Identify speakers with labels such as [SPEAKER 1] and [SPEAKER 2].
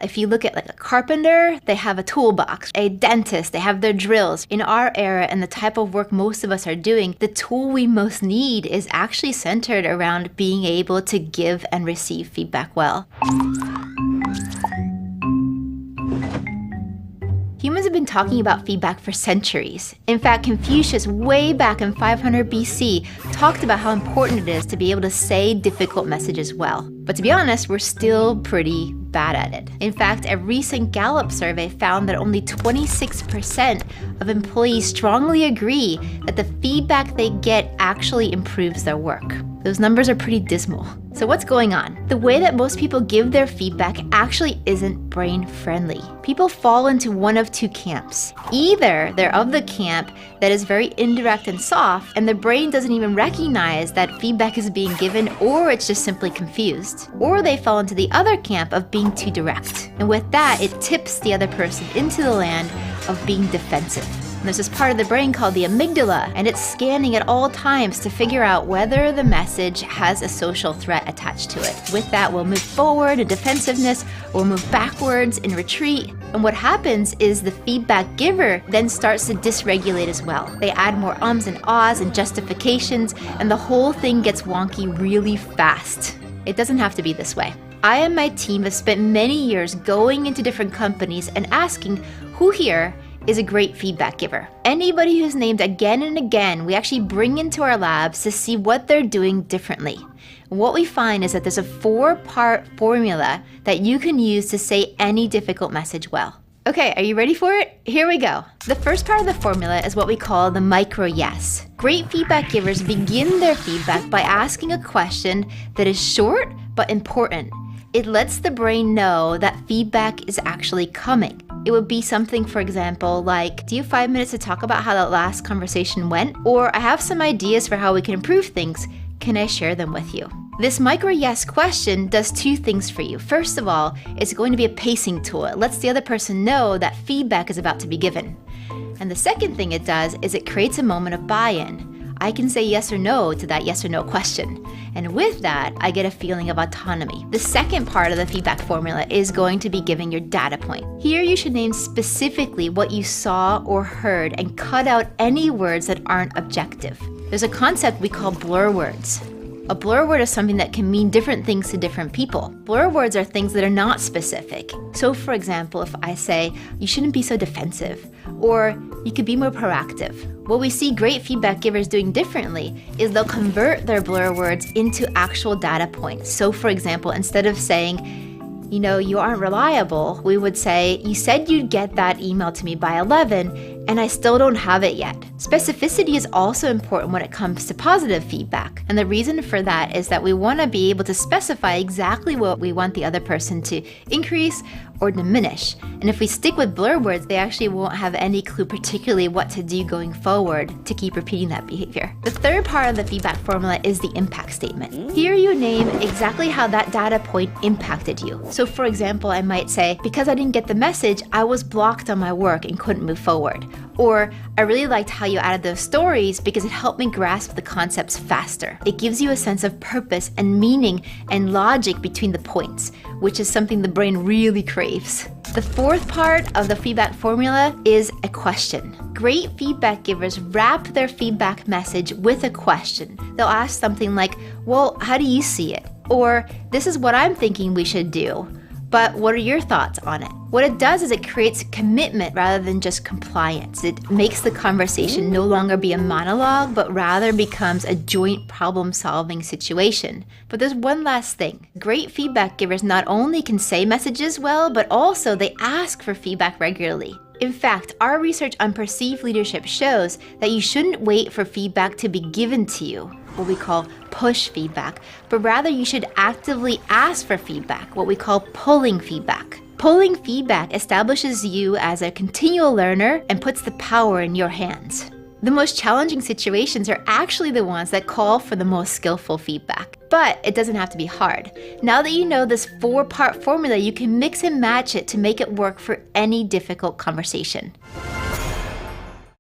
[SPEAKER 1] If you look at like a carpenter, they have a toolbox. A dentist, they have their drills. In our era and the type of work most of us are doing, the tool we most need is actually centered around being able to give and receive feedback well. Humans have been talking about feedback for centuries. In fact, Confucius, way back in 500 BC, talked about how important it is to be able to say difficult messages well. But to be honest, we're still pretty bad at it. In fact, a recent Gallup survey found that only 26% of employees strongly agree that the feedback they get actually improves their work. Those numbers are pretty dismal. So what's going on? The way that most people give their feedback actually isn't brain-friendly. People fall into one of two camps. Either they're of the camp that is very indirect and soft, and the brain doesn't even recognize that feedback is being given, or it's just simply confused. Or they fall into the other camp of being too direct. And with that, it tips the other person into the land of being defensive. And there's this part of the brain called the amygdala, and it's scanning at all times to figure out whether the message has a social threat attached to it. With that, we'll move forward in defensiveness, or we'll move backwards in retreat. And what happens is the feedback giver then starts to dysregulate as well. They add more ums and ahs and justifications, and the whole thing gets wonky really fast. It doesn't have to be this way. I and my team have spent many years going into different companies and asking who here is a great feedback giver. Anybody who's named again and again, we actually bring into our labs to see what they're doing differently. And what we find is that there's a 4-part formula that you can use to say any difficult message well. Okay, are you ready for it? Here we go. The first part of the formula is what we call the micro yes. Great feedback givers begin their feedback by asking a question that is short but important. It lets the brain know that feedback is actually coming. It would be something, for example, like, do you have 5 minutes to talk about how that last conversation went? Or I have some ideas for how we can improve things. Can I share them with you? This micro yes question does 2 things for you. First of all, it's going to be a pacing tool. It lets the other person know that feedback is about to be given. And the second thing it does is it creates a moment of buy-in. I can say yes or no to that yes or no question. And with that, I get a feeling of autonomy. The second part of the feedback formula is going to be giving your data point. Here you should name specifically what you saw or heard and cut out any words that aren't objective. There's a concept we call blur words. A blur word is something that can mean different things to different people. Blur words are things that are not specific. So for example, if I say, you shouldn't be so defensive, or you could be more proactive. What we see great feedback givers doing differently is they'll convert their blur words into actual data points. So for example, instead of saying, you know, you aren't reliable, we would say, you said you'd get that email to me by 11, and I still don't have it yet. Specificity is also important when it comes to positive feedback. And the reason for that is that we want to be able to specify exactly what we want the other person to increase or diminish. And if we stick with blur words, they actually won't have any clue particularly what to do going forward to keep repeating that behavior. The third part of the feedback formula is the impact statement. Here you name exactly how that data point impacted you. So for example, I might say, because I didn't get the message, I was blocked on my work and couldn't move forward. Or, I really liked how you added those stories because it helped me grasp the concepts faster. It gives you a sense of purpose and meaning and logic between the points, which is something the brain really craves. The fourth part of the feedback formula is a question. Great feedback givers wrap their feedback message with a question. They'll ask something like, well, how do you see it? Or, this is what I'm thinking we should do. But what are your thoughts on it? What it does is it creates commitment rather than just compliance. It makes the conversation no longer be a monologue, but rather becomes a joint problem-solving situation. But there's one last thing. Great feedback givers not only can say messages well, but also they ask for feedback regularly. In fact, our research on perceived leadership shows that you shouldn't wait for feedback to be given to you, what we call push feedback, but rather you should actively ask for feedback, what we call pulling feedback. Pulling feedback establishes you as a continual learner and puts the power in your hands. The most challenging situations are actually the ones that call for the most skillful feedback. But it doesn't have to be hard. Now that you know this 4-part formula, you can mix and match it to make it work for any difficult conversation.